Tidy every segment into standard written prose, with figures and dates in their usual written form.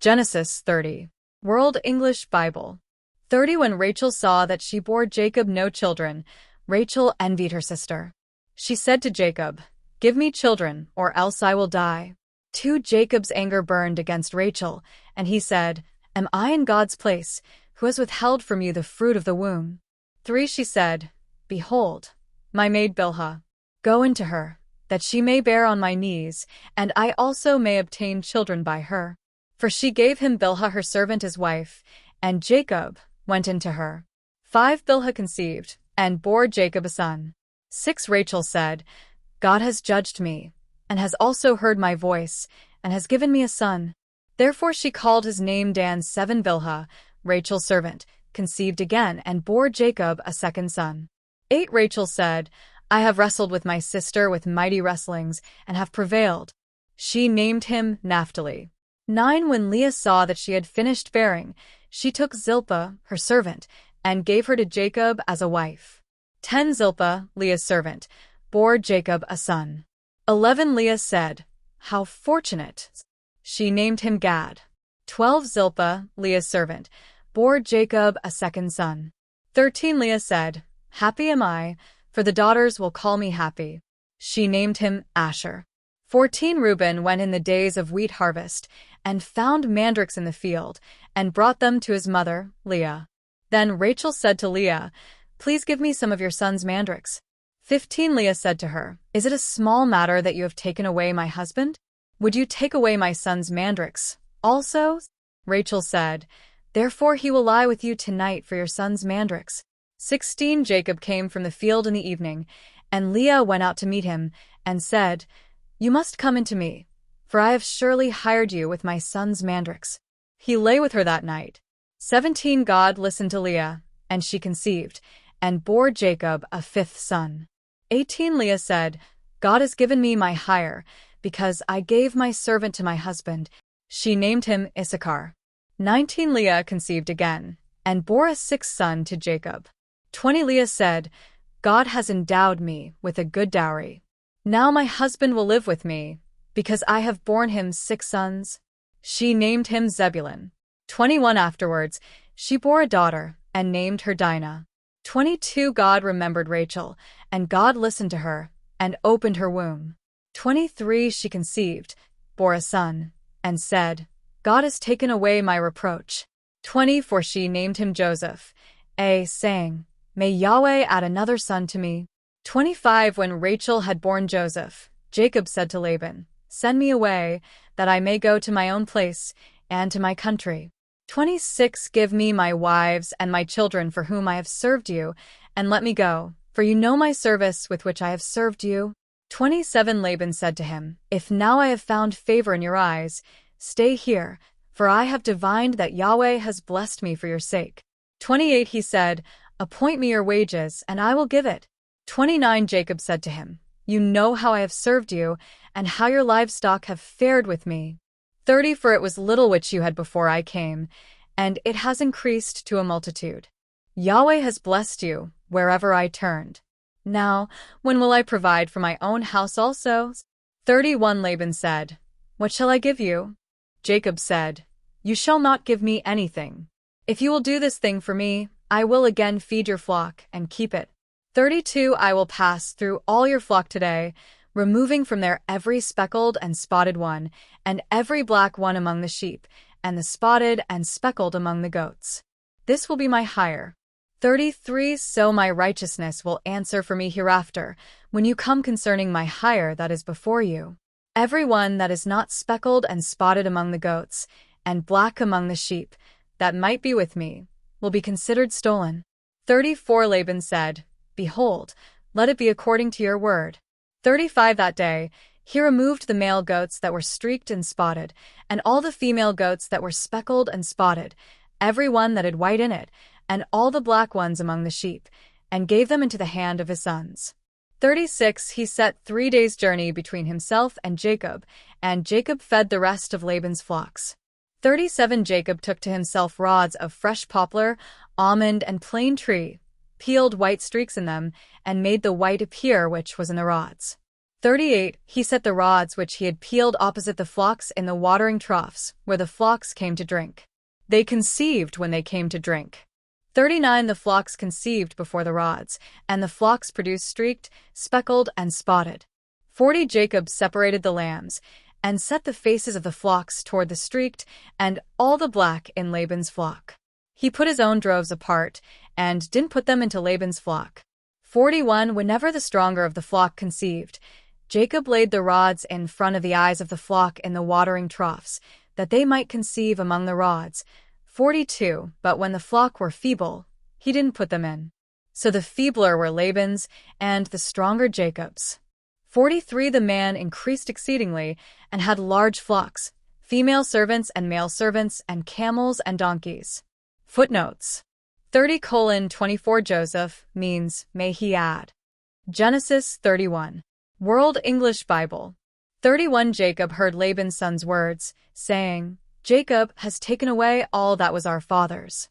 Genesis 30. World English Bible. 30. When Rachel saw that she bore Jacob no children, Rachel envied her sister. She said to Jacob, "Give me children, or else I will die." 2. Jacob's anger burned against Rachel, and he said, "Am I in God's place, who has withheld from you the fruit of the womb?" 3. She said, "Behold, my maid Bilhah. Go into her, that she may bear on my knees, and I also may obtain children by her." For she gave him Bilhah her servant as wife, and Jacob went into her. 5. Bilhah conceived, and bore Jacob a son. 6. Rachel said, "God has judged me, and has also heard my voice, and has given me a son." Therefore she called his name Dan. 7. Bilhah, Rachel's servant, conceived again, and bore Jacob a second son. 8. Rachel said, "I have wrestled with my sister with mighty wrestlings, and have prevailed." She named him Naphtali. 9. When Leah saw that she had finished bearing, she took Zilpah, her servant, and gave her to Jacob as a wife. 10. Zilpah, Leah's servant, bore Jacob a son. 11. Leah said, "How fortunate!" She named him Gad. 12. Zilpah, Leah's servant, bore Jacob a second son. 13. Leah said, "Happy am I, for the daughters will call me happy." She named him Asher. 14. Reuben went in the days of wheat harvest, and found mandrakes in the field, and brought them to his mother, Leah. Then Rachel said to Leah, "Please give me some of your son's mandrakes." 15. Leah said to her, "Is it a small matter that you have taken away my husband? Would you take away my son's mandrakes also?" Rachel said, "Therefore he will lie with you tonight for your son's mandrakes." 16. Jacob came from the field in the evening, and Leah went out to meet him, and said, "You must come into me, for I have surely hired you with my son's mandrakes." He lay with her that night. 17. God listened to Leah, and she conceived, and bore Jacob a fifth son. 18. Leah said, "God has given me my hire, because I gave my servant to my husband." She named him Issachar. 19. Leah conceived again, and bore a sixth son to Jacob. 20. Leah said, "God has endowed me with a good dowry. Now my husband will live with me, because I have borne him 6 sons." She named him Zebulun. 21. Afterwards, she bore a daughter, and named her Dinah. 22. God remembered Rachel, and God listened to her, and opened her womb. 23. She conceived, bore a son, and said, "God has taken away my reproach." 24. She named him Joseph, saying, "May Yahweh add another son to me." 25. When Rachel had borne Joseph, Jacob said to Laban, "Send me away, that I may go to my own place, and to my country." 26. Give me my wives and my children for whom I have served you, and let me go, for you know my service with which I have served you. 27. Laban said to him, "If now I have found favor in your eyes, stay here, for I have divined that Yahweh has blessed me for your sake." 28. He said, "Appoint me your wages, and I will give it." 29. Jacob said to him, "You know how I have served you, and how your livestock have fared with me." 30. For it was little which you had before I came, and it has increased to a multitude. Yahweh has blessed you, wherever I turned. Now, when will I provide for my own house also? 31. Laban said, "What shall I give you?" Jacob said, "You shall not give me anything. If you will do this thing for me, I will again feed your flock and keep it." 32. I will pass through all your flock today, removing from there every speckled and spotted one, and every black one among the sheep, and the spotted and speckled among the goats. This will be my hire. 33. So my righteousness will answer for me hereafter, when you come concerning my hire that is before you. Every one that is not speckled and spotted among the goats, and black among the sheep, that might be with me, will be considered stolen. 34. Laban said, "Behold, let it be according to your word." 35. That day, he removed the male goats that were streaked and spotted, and all the female goats that were speckled and spotted, every one that had white in it, and all the black ones among the sheep, and gave them into the hand of his sons. 36. He set 3 days' journey between himself and Jacob, and Jacob fed the rest of Laban's flocks. 37. Jacob took to himself rods of fresh poplar, almond, and plane tree, peeled white streaks in them, and made the white appear which was in the rods. 38 He set the rods which he had peeled opposite the flocks in the watering troughs, where the flocks came to drink. They conceived when they came to drink. 39 The flocks conceived before the rods, and the flocks produced streaked, speckled, and spotted. 40 Jacob separated the lambs, and set the faces of the flocks toward the streaked, and all the black in Laban's flock. He put his own droves apart, and didn't put them into Laban's flock. 41 Whenever the stronger of the flock conceived, Jacob laid the rods in front of the eyes of the flock in the watering troughs, that they might conceive among the rods. 42 But when the flock were feeble, he didn't put them in. So the feebler were Laban's, and the stronger Jacob's. 43 The man increased exceedingly, and had large flocks, female servants and male servants, and camels and donkeys. Footnotes 30:24 Joseph means, may he add. Genesis 31. World English Bible. 31 Jacob heard Laban's son's words, saying, Jacob has taken away all that was our father's.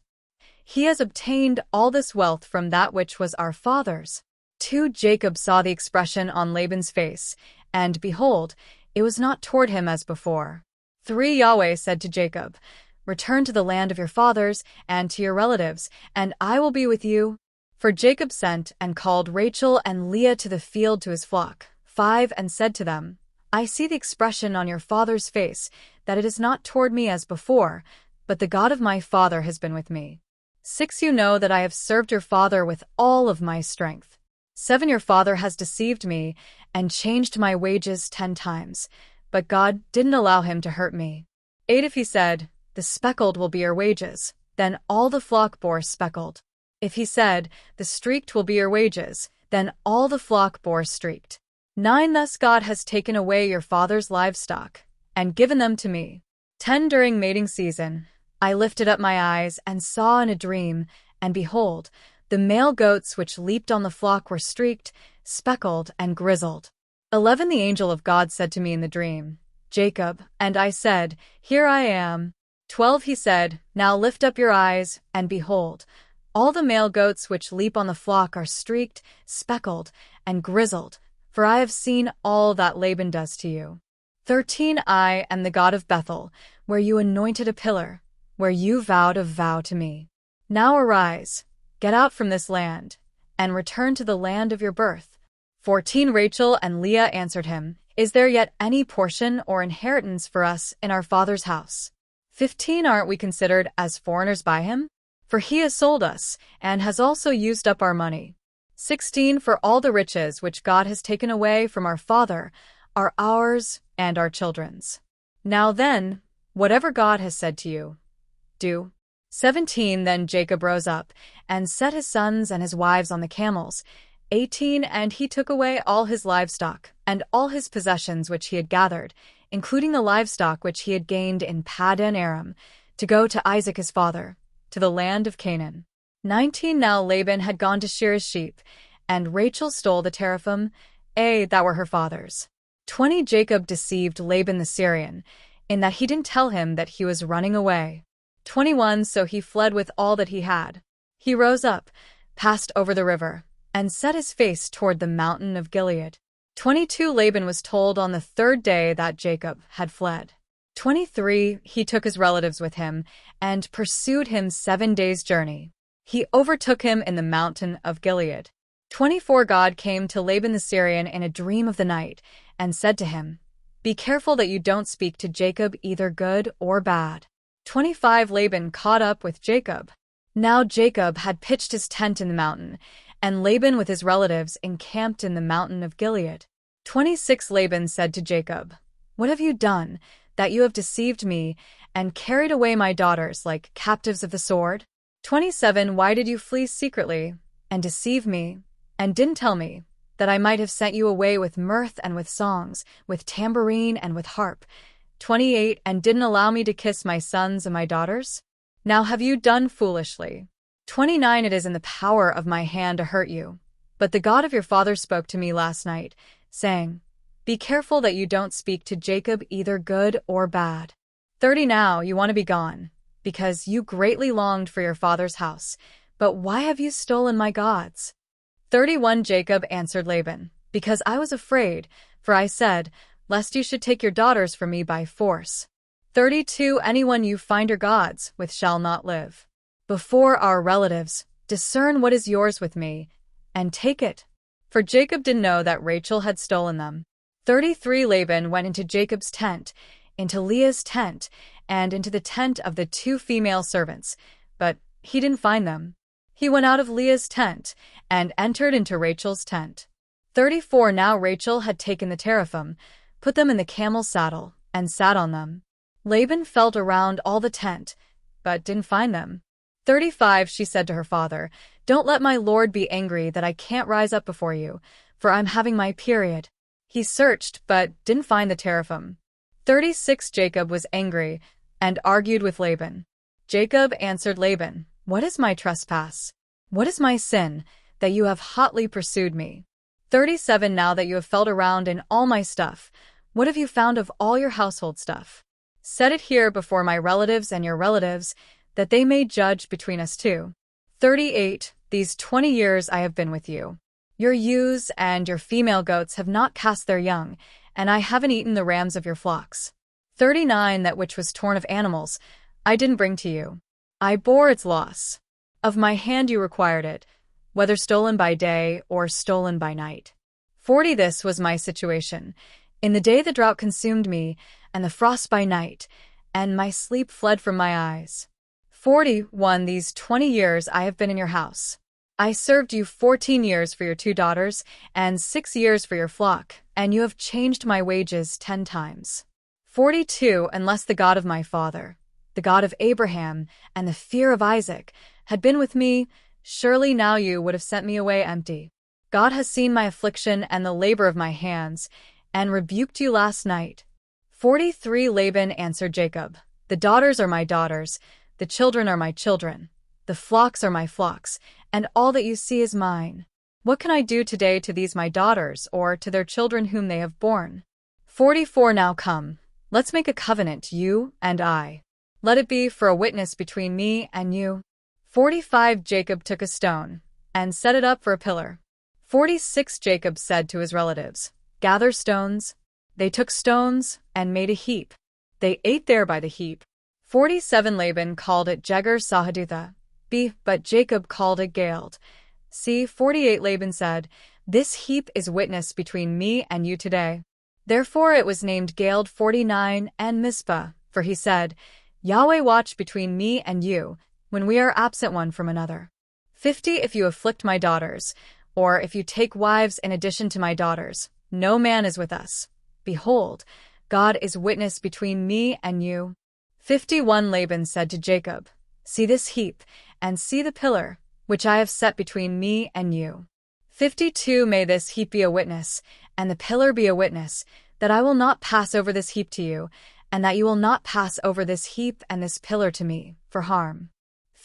He has obtained all this wealth from that which was our father's. 2 Jacob saw the expression on Laban's face, and behold, it was not toward him as before. 3 Yahweh said to Jacob, return to the land of your fathers and to your relatives, and I will be with you. For Jacob sent and called Rachel and Leah to the field to his flock. 5 And said to them, I see the expression on your father's face, that it is not toward me as before, but the God of my father has been with me. 6 You know that I have served your father with all of my strength. 7 Your father has deceived me and changed my wages 10 times, but God didn't allow him to hurt me. 8 If he said, the speckled will be your wages, then all the flock bore speckled. If he said, the streaked will be your wages, then all the flock bore streaked. 9 Thus God has taken away your father's livestock, and given them to me. 10 During mating season, I lifted up my eyes and saw in a dream, and behold, the male goats which leaped on the flock were streaked, speckled, and grizzled. 11 The angel of God said to me in the dream, Jacob, and I said, here I am. 12 He said, now lift up your eyes, and behold, all the male goats which leap on the flock are streaked, speckled, and grizzled, for I have seen all that Laban does to you. 13 I am the God of Bethel, where you anointed a pillar, where you vowed a vow to me. Now arise, get out from this land, and return to the land of your birth. 14 Rachel and Leah answered him, is there yet any portion or inheritance for us in our father's house? 15 Aren't we considered as foreigners by him? For he has sold us, and has also used up our money. 16 For all the riches which God has taken away from our father are ours and our children's. Now then, whatever God has said to you, do. 17 Then Jacob rose up, and set his sons and his wives on the camels. 18 And he took away all his livestock, and all his possessions which he had gathered, including the livestock which he had gained in Paddan Aram, to go to Isaac his father, to the land of Canaan. 19 Now Laban had gone to shear his sheep, and Rachel stole the teraphim, that were her father's. 20 Jacob deceived Laban the Syrian, in that he didn't tell him that he was running away. 21 So he fled with all that he had. He rose up, passed over the river, and set his face toward the mountain of Gilead. 22 Laban was told on the 3rd day that Jacob had fled. 23 He took his relatives with him, and pursued him 7 days' journey. He overtook him in the mountain of Gilead. 24 God came to Laban the Syrian in a dream of the night, and said to him, be careful that you don't speak to Jacob either good or bad. 25 Laban caught up with Jacob. Now Jacob had pitched his tent in the mountain, and Laban with his relatives encamped in the mountain of Gilead. 26 Laban said to Jacob, what have you done, that you have deceived me, and carried away my daughters like captives of the sword? 27 Why did you flee secretly, and deceive me, and didn't tell me, that I might have sent you away with mirth and with songs, with tambourine and with harp? 28 And didn't allow me to kiss my sons and my daughters? Now have you done foolishly? 29 It is in the power of my hand to hurt you, but the God of your father spoke to me last night, saying, be careful that you don't speak to Jacob either good or bad. 30 Now you want to be gone, because you greatly longed for your father's house, but why have you stolen my gods? 31 Jacob answered Laban, because I was afraid, For I said, lest you should take your daughters from me by force. 32 Anyone you find your gods with shall not live. Before our relatives, discern what is yours with me, and take it. For Jacob didn't know that Rachel had stolen them. 33 Laban went into Jacob's tent, into Leah's tent, and into the tent of the 2 female servants, but he didn't find them. He went out of Leah's tent and entered into Rachel's tent. 34 Now Rachel had taken the teraphim, put them in the camel's saddle, and sat on them. Laban felt around all the tent, but didn't find them. 35 She said to her father, Don't let my lord be angry that I can't rise up before you, for I'm having my period. He searched, but didn't find the teraphim. 36 Jacob was angry, and argued with Laban. Jacob answered Laban, What is my trespass? What is my sin, that you have hotly pursued me? 37 Now that you have felt around in all my stuff, what have you found of all your household stuff? Set it here before my relatives and your relatives, that they may judge between us two. 38 These 20 years I have been with you. Your ewes and your female goats have not cast their young, and I haven't eaten the rams of your flocks. 39 That which was torn of animals, I didn't bring to you. I bore its loss. Of my hand you required it, whether stolen by day or stolen by night. 40 This was my situation. In the day the drought consumed me, and the frost by night, and my sleep fled from my eyes. 41 These 20 years I have been in your house. I served you 14 years for your 2 daughters, and 6 years for your flock, and you have changed my wages 10 times. 42 Unless the God of my father, the God of Abraham, and the fear of Isaac, had been with me, surely now you would have sent me away empty. God has seen my affliction and the labor of my hands, and rebuked you last night. 43 Laban answered Jacob, The daughters are my daughters, the children are my children, the flocks are my flocks, and all that you see is mine. What can I do today to these my daughters, or to their children whom they have borne? 44 Now come, let's make a covenant, you and I. Let it be for a witness between me and you. 45 Jacob took a stone, and set it up for a pillar. 46 Jacob said to his relatives, Gather stones. They took stones, and made a heap. They ate there by the heap. 47 Laban called it Jegar-sahadutha, but Jacob called it Galeed. See, 48 Laban said, This heap is witness between me and you today. Therefore it was named Galeed 49 and Mizpah, for he said, Yahweh watch between me and you, when we are absent one from another. 50 If you afflict my daughters, or if you take wives in addition to my daughters, no man is with us. Behold, God is witness between me and you. 51 Laban said to Jacob, See this heap, and see the pillar, which I have set between me and you. 52 May this heap be a witness, and the pillar be a witness, that I will not pass over this heap to you, and that you will not pass over this heap and this pillar to me, for harm.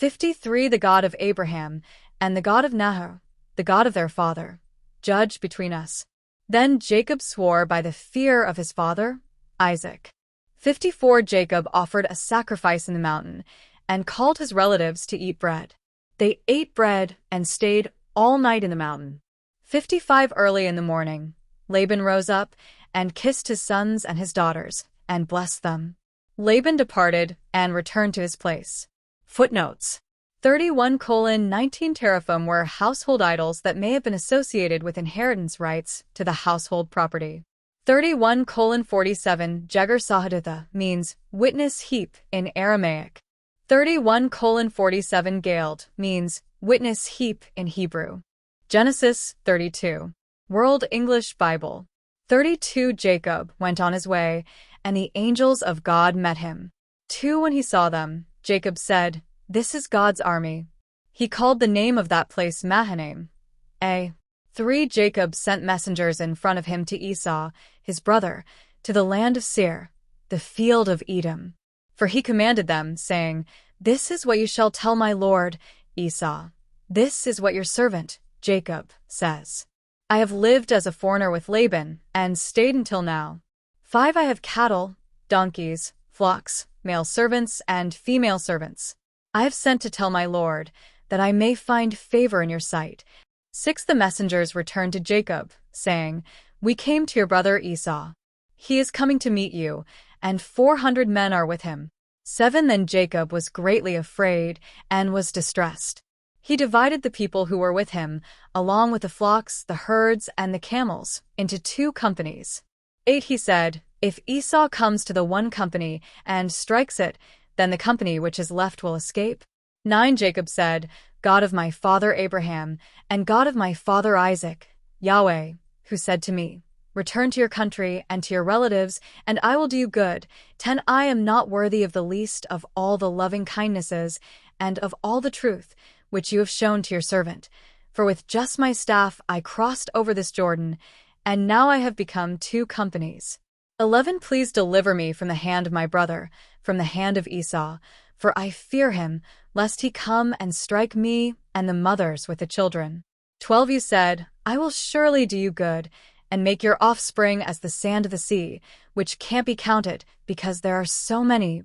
53 The God of Abraham, and the God of Nahor, the God of their father, judge between us. Then Jacob swore by the fear of his father, Isaac. 54 Jacob offered a sacrifice in the mountain, and called his relatives to eat bread. They ate bread and stayed all night in the mountain. 55 Early in the morning, Laban rose up, and kissed his sons and his daughters, and blessed them. Laban departed, and returned to his place. Footnotes 31:19 Teraphim were household idols that may have been associated with inheritance rights to the household property. 31:47 Jegar-sahadutha means witness heap in Aramaic. 31:47 Galeed means witness heap in Hebrew. Genesis 32. World English Bible. 32 Jacob went on his way, and the angels of God met him. 2 When he saw them, Jacob said, This is God's army. He called the name of that place Mahanaim. 3 Jacob sent messengers in front of him to Esau, his brother, to the land of Seir, the field of Edom. For he commanded them, saying, This is what you shall tell my lord, Esau. This is what your servant, Jacob, says. I have lived as a foreigner with Laban, and stayed until now. 5 I have cattle, donkeys, flocks, male servants, and female servants. I have sent to tell my lord, that I may find favor in your sight. 6 The messengers returned to Jacob, saying, We came to your brother Esau. He is coming to meet you, and 400 men are with him. 7 Then Jacob was greatly afraid and was distressed. He divided the people who were with him, along with the flocks, the herds, and the camels, into 2 companies. 8 He said, If Esau comes to the one company and strikes it, then the company which is left will escape. 9 Jacob said, God of my father Abraham, and God of my father Isaac, Yahweh, who said to me, Return to your country and to your relatives, and I will do you good. 10 I am not worthy of the least of all the loving kindnesses and of all the truth which you have shown to your servant. For with just my staff I crossed over this Jordan, and now I have become 2 companies. 11 Please deliver me from the hand of my brother, from the hand of Esau, for I fear him, lest he come and strike me and the mothers with the children. 12 You said, I will surely do you good, and make your offspring as the sand of the sea, which can't be counted, because there are so many.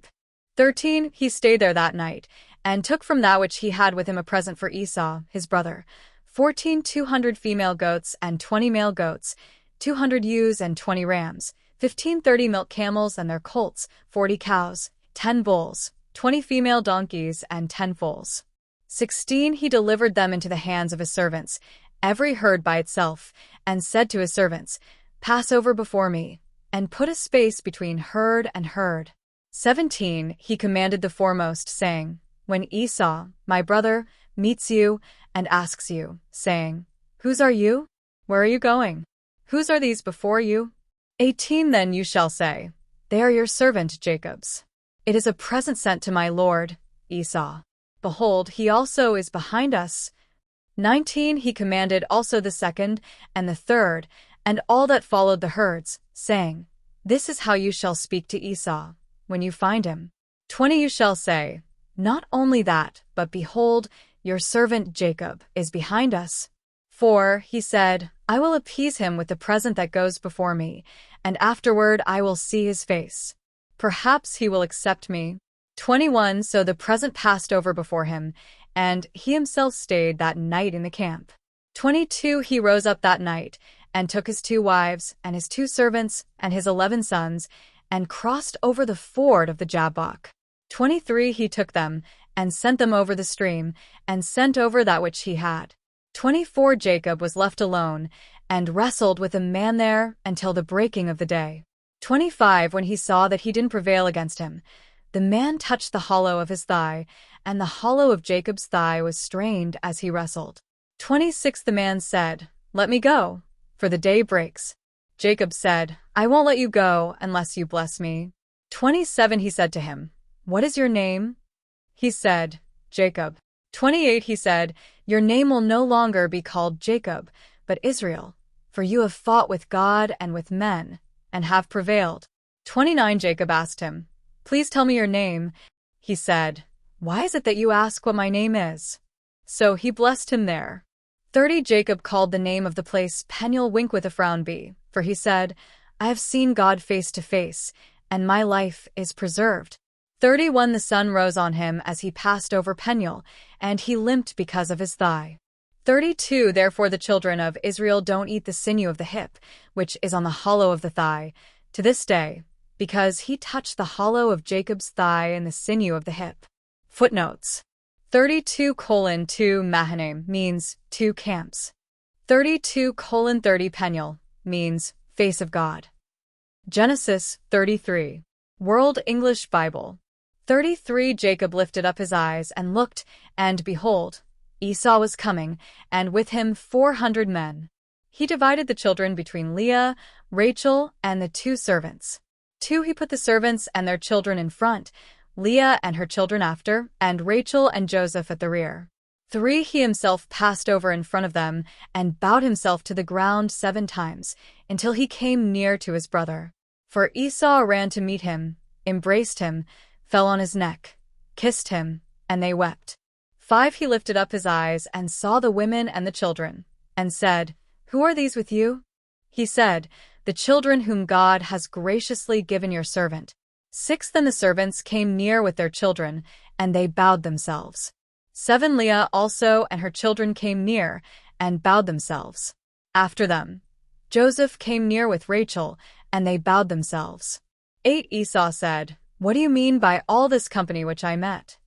13 He stayed there that night, and took from that which he had with him a present for Esau, his brother, 14 200 female goats and 20 male goats, 200 ewes and 20 rams, 15 30 milk camels and their colts, 40 cows, 10 bulls, 20 female donkeys, and 10 foals. 16 He delivered them into the hands of his servants, every herd by itself, and said to his servants, Pass over before me, and put a space between herd and herd. 17 He commanded the foremost, saying, When Esau, my brother, meets you and asks you, saying, Whose are you? Where are you going? Whose are these before you? 18 Then you shall say, They are your servant Jacob's. It is a present sent to my lord, Esau. Behold, he also is behind us. 19 He commanded also the second and the third, and all that followed the herds, saying, This is how you shall speak to Esau, when you find him. 20 You shall say, Not only that, but behold, your servant Jacob is behind us. 4 He said, I will appease him with the present that goes before me, and afterward I will see his face. Perhaps he will accept me. 21 So the present passed over before him, and he himself stayed that night in the camp. 22 He rose up that night, and took his 2 wives, and his 2 servants, and his 11 sons, and crossed over the ford of the Jabbok. 23 He took them, and sent them over the stream, and sent over that which he had. 24 Jacob was left alone, and wrestled with a man there until the breaking of the day. 25 When he saw that he didn't prevail against him, the man touched the hollow of his thigh, and the hollow of Jacob's thigh was strained as he wrestled. 26 The man said, Let me go, for the day breaks. Jacob said, I won't let you go unless you bless me. 27 He said to him, What is your name? He said, Jacob. 28 He said, Your name will no longer be called Jacob, but Israel, for you have fought with God and with men, and have prevailed. 29 Jacob asked him, Please tell me your name. He said, Why is it that you ask what my name is? So he blessed him there. 30 Jacob called the name of the place Peniel Wink with a frown be, for he said, I have seen God face to face, and my life is preserved. 31 The sun rose on him as he passed over Peniel, and he limped because of his thigh. 32 Therefore the children of Israel don't eat the sinew of the hip, which is on the hollow of the thigh, to this day, because he touched the hollow of Jacob's thigh and the sinew of the hip. Footnotes 32:2 Mahanaim means 2 camps. 32:30 Peniel means face of God. Genesis 33. World English Bible. 33 Jacob lifted up his eyes and looked, and behold, Esau was coming, and with him 400 men. He divided the children between Leah, Rachel, and the 2 servants. 2 He put the servants and their children in front, Leah and her children after, and Rachel and Joseph at the rear. 3 He himself passed over in front of them, and bowed himself to the ground 7 times, until he came near to his brother. For Esau ran to meet him, embraced him, fell on his neck, kissed him, and they wept. 5 He lifted up his eyes and saw the women and the children, and said, Who are these with you? He said, The children whom God has graciously given your servant. 6 Then the servants came near with their children, and they bowed themselves. 7 Leah also and her children came near, and bowed themselves. After them, Joseph came near with Rachel, and they bowed themselves. 8 Esau said, "What do you mean by all this company which I met?"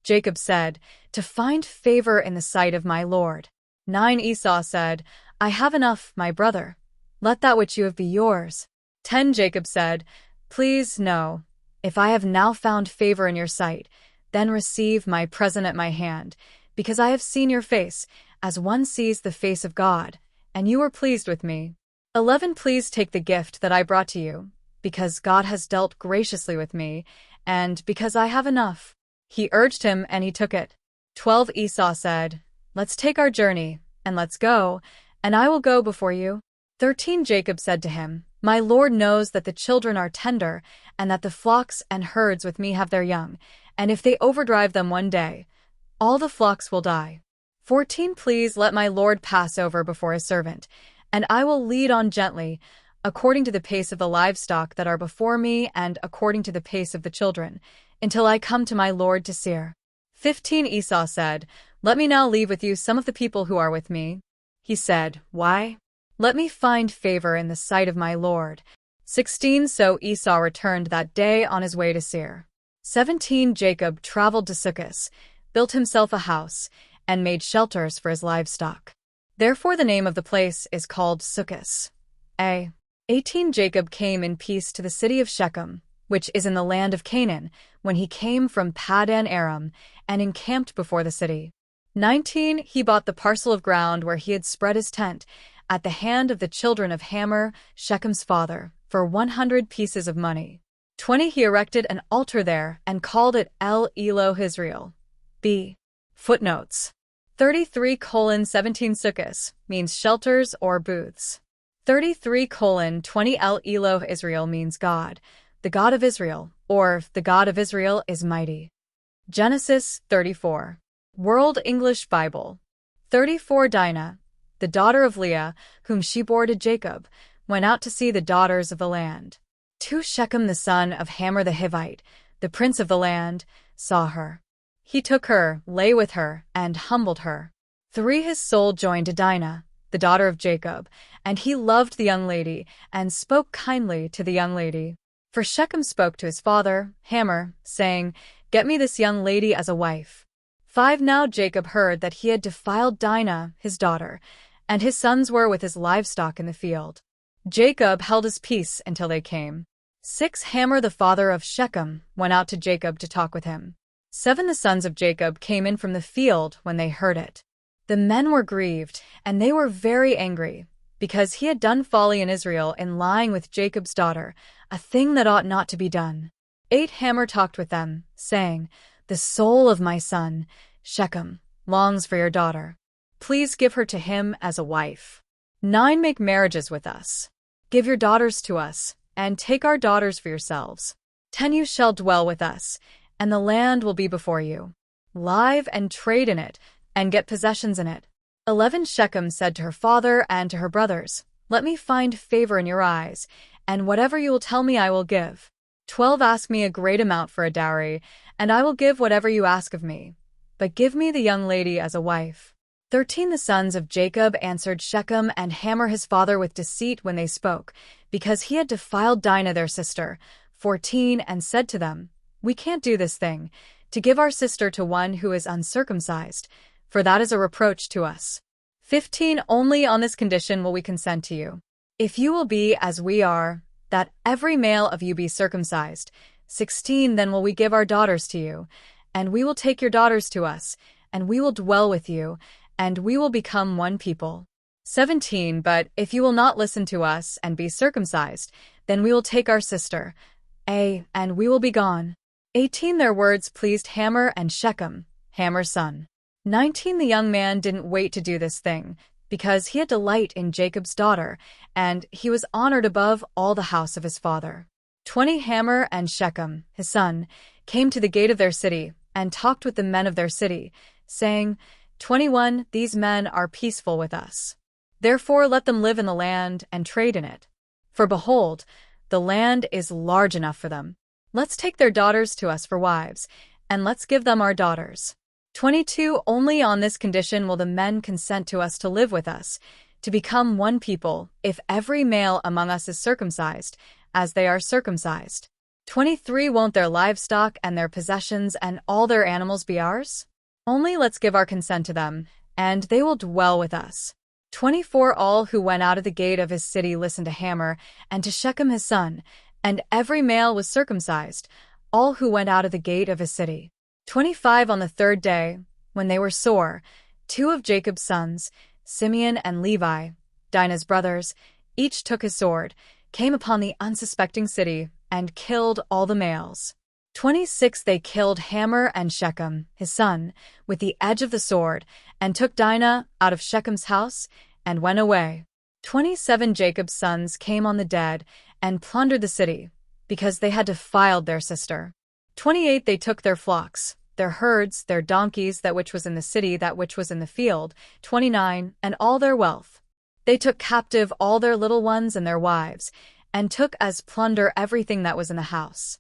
Jacob said, "To find favor in the sight of my Lord." 9 Esau said, "I have enough, my brother. Let that which you have be yours." 10 Jacob said, "Please, no. If I have now found favor in your sight, then receive my present at my hand, because I have seen your face, as one sees the face of God, and you were pleased with me. 11 Please take the gift that I brought to you, because God has dealt graciously with me, and because I have enough." He urged him, and he took it. 12 Esau said, "Let's take our journey, and let's go, and I will go before you." 13 Jacob said to him, "My Lord knows that the children are tender, and that the flocks and herds with me have their young, and if they overdrive them one day, all the flocks will die. 14 Please let my Lord pass over before his servant, and I will lead on gently, according to the pace of the livestock that are before me and according to the pace of the children, until I come to my Lord to Seir." 15 Esau said, "Let me now leave with you some of the people who are with me." He said, "Why? Let me find favor in the sight of my Lord." 16 So Esau returned that day on his way to Seir. 17 Jacob traveled to Succoth, built himself a house, and made shelters for his livestock. Therefore the name of the place is called Succoth. 18 Jacob came in peace to the city of Shechem, which is in the land of Canaan, when he came from Paddan Aram, and encamped before the city. 19 He bought the parcel of ground where he had spread his tent, at the hand of the children of Hamor, Shechem's father, for 100 pieces of money. 20 He erected an altar there, and called it El Elohe Israel. B. Footnotes 33:17 Sukkos means shelters or booths. 33:20 El Elohe Israel means God, the God of Israel, or the God of Israel is mighty. Genesis 34. World English Bible. 34 Dinah, the daughter of Leah, whom she bore to Jacob, went out to see the daughters of the land. 2 Shechem the son of Hamor the Hivite, the prince of the land, saw her. He took her, lay with her, and humbled her. 3 His soul joined to Dinah, the daughter of Jacob, and he loved the young lady, and spoke kindly to the young lady. For Shechem spoke to his father, Hamor, saying, "Get me this young lady as a wife." 5 Now Jacob heard that he had defiled Dinah, his daughter, and his sons were with his livestock in the field. Jacob held his peace until they came. 6 Hamor the father of Shechem went out to Jacob to talk with him. 7 The sons of Jacob came in from the field when they heard it. The men were grieved, and they were very angry, because he had done folly in Israel in lying with Jacob's daughter, a thing that ought not to be done. 8 Hamor talked with them, saying, "The soul of my son, Shechem, longs for your daughter. Please give her to him as a wife. 9 Make marriages with us. Give your daughters to us, and take our daughters for yourselves. 10 You shall dwell with us, and the land will be before you. Live and trade in it, and get possessions in it." 11 Shechem said to her father and to her brothers, "Let me find favor in your eyes, and whatever you will tell me I will give. 12 Ask me a great amount for a dowry, and I will give whatever you ask of me. But give me the young lady as a wife." 13 The sons of Jacob answered Shechem and Hamor his father with deceit when they spoke, because he had defiled Dinah their sister. 14 And said to them, "We can't do this thing, to give our sister to one who is uncircumcised, for that is a reproach to us. 15 Only on this condition will we consent to you. If you will be as we are, that every male of you be circumcised. 16 Then will we give our daughters to you, and we will take your daughters to us, and we will dwell with you, and we will become one people. 17 But if you will not listen to us and be circumcised, then we will take our sister, and we will be gone." 18 Their words pleased Hamor and Shechem, Hamor's son. 19 The young man didn't wait to do this thing, because he had delight in Jacob's daughter, and he was honored above all the house of his father. 20 Hamor and Shechem, his son, came to the gate of their city, and talked with the men of their city, saying, 21 These men are peaceful with us. Therefore let them live in the land and trade in it. For behold, the land is large enough for them. Let's take their daughters to us for wives, and let's give them our daughters. 22 Only on this condition will the men consent to us to live with us, to become one people, if every male among us is circumcised, as they are circumcised. 23 Won't their livestock and their possessions and all their animals be ours? Only let's give our consent to them, and they will dwell with us. 24 All who went out of the gate of his city listened to Hamor, and to Shechem his son, and every male was circumcised, all who went out of the gate of his city. 25 On the third day, when they were sore, 2 of Jacob's sons, Simeon and Levi, Dinah's brothers, each took his sword, came upon the unsuspecting city, and killed all the males. 26 They killed Hamor and Shechem, his son, with the edge of the sword, and took Dinah out of Shechem's house, and went away. 27 Jacob's sons came on the dead, and plundered the city, because they had defiled their sister. 28 They took their flocks, their herds, their donkeys, that which was in the city, that which was in the field. 29 And all their wealth. They took captive all their little ones and their wives, and took as plunder everything that was in the house.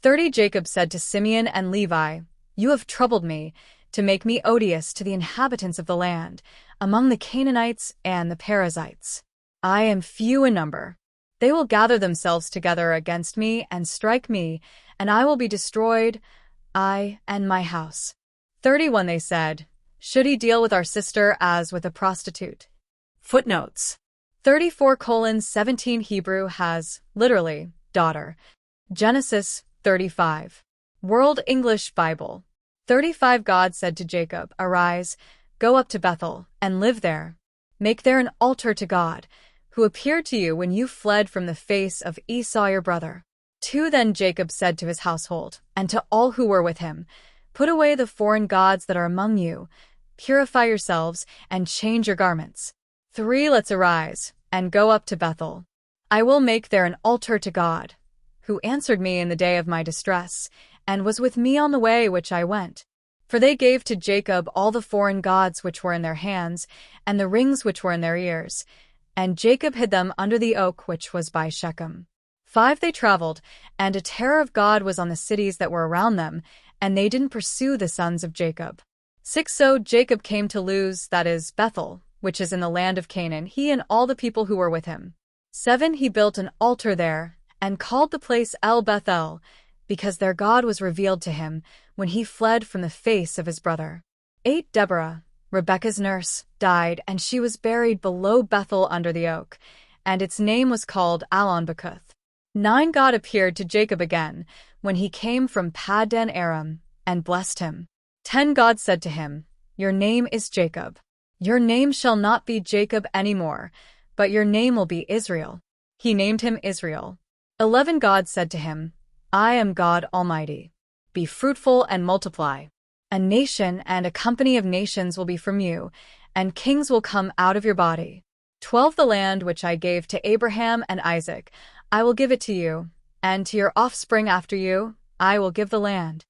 30 Jacob said to Simeon and Levi, You have troubled me, to make me odious to the inhabitants of the land, among the Canaanites and the Perizzites. I am few in number. They will gather themselves together against me and strike me, and I will be destroyed, I and my house. 31 They said, Should he deal with our sister as with a prostitute? Footnotes 34:17 Hebrew has, literally, daughter. Genesis 35. World English Bible. 35 God said to Jacob, Arise, go up to Bethel, and live there. Make there an altar to God, who appeared to you when you fled from the face of Esau your brother. 2 Then Jacob said to his household, and to all who were with him, Put away the foreign gods that are among you, purify yourselves, and change your garments. 3 Let's arise, and go up to Bethel. I will make there an altar to God, who answered me in the day of my distress, and was with me on the way which I went. For they gave to Jacob all the foreign gods which were in their hands, and the rings which were in their ears. And Jacob hid them under the oak which was by Shechem. 5 They traveled, and a terror of God was on the cities that were around them, and they didn't pursue the sons of Jacob. 6 So Jacob came to Luz, that is, Bethel, which is in the land of Canaan, he and all the people who were with him. 7 He built an altar there, and called the place El Bethel, because their God was revealed to him when he fled from the face of his brother. 8 Deborah, Rebekah's nurse, died, and she was buried below Bethel under the oak, and its name was called Allon-Bacuth. 9 God appeared to Jacob again, when he came from Paddan Aram, and blessed him. 10 God said to him, Your name is Jacob. Your name shall not be Jacob any more, but your name will be Israel. He named him Israel. 11 God said to him, I am God Almighty. Be fruitful and multiply. A nation and a company of nations will be from you, and kings will come out of your body. 12 The land which I gave to Abraham and Isaac, I will give it to you, and to your offspring after you, I will give the land.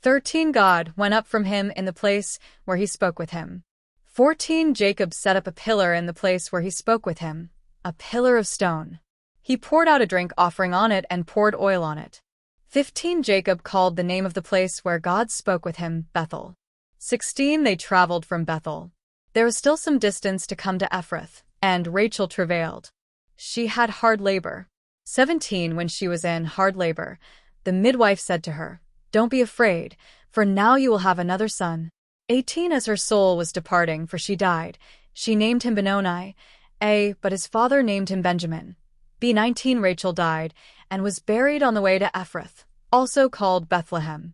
13 God went up from him in the place where he spoke with him. 14 Jacob set up a pillar in the place where he spoke with him, a pillar of stone. He poured out a drink offering on it and poured oil on it. 15 Jacob called the name of the place where God spoke with him, Bethel. 16 They traveled from Bethel. There was still some distance to come to Ephrath, and Rachel travailed. She had hard labor. 17 When she was in hard labor, the midwife said to her, Don't be afraid, for now you will have another son. 18 As her soul was departing, for she died, she named him Benoni, but his father named him Benjamin. 19 Rachel died, and was buried on the way to Ephrath, also called Bethlehem.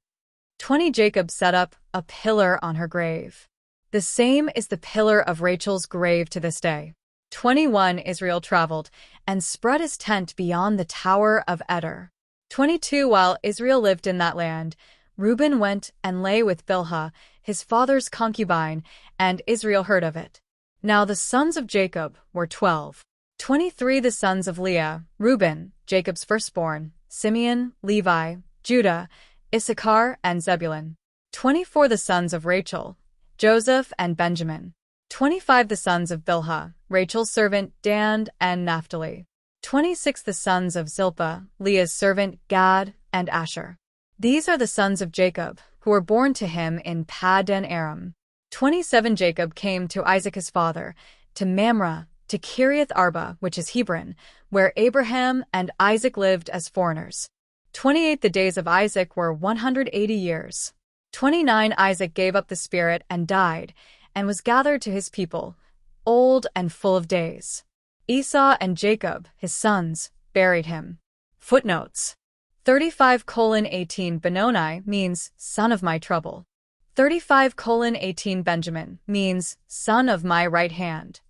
20 Jacob set up a pillar on her grave. The same is the pillar of Rachel's grave to this day. 21 Israel traveled, and spread his tent beyond the tower of Eder. 22 While Israel lived in that land, Reuben went and lay with Bilhah, his father's concubine, and Israel heard of it. Now the sons of Jacob were 12. 23 The sons of Leah, Reuben, Jacob's firstborn, Simeon, Levi, Judah, Issachar, and Zebulun. 24 The sons of Rachel, Joseph and Benjamin. 25 The sons of Bilhah, Rachel's servant, Dan and Naphtali. 26 The sons of Zilpah, Leah's servant, Gad and Asher. These are the sons of Jacob, who were born to him in Paddan Aram. 27 Jacob came to Isaac his father, to Mamre, to Kiriath Arba, which is Hebron, where Abraham and Isaac lived as foreigners. 28 The days of Isaac were 180 years. 29 Isaac gave up the spirit and died, and was gathered to his people, old and full of days. Esau and Jacob, his sons, buried him. Footnotes 35:18 Benoni means son of my trouble. 35:18 Benjamin means son of my right hand.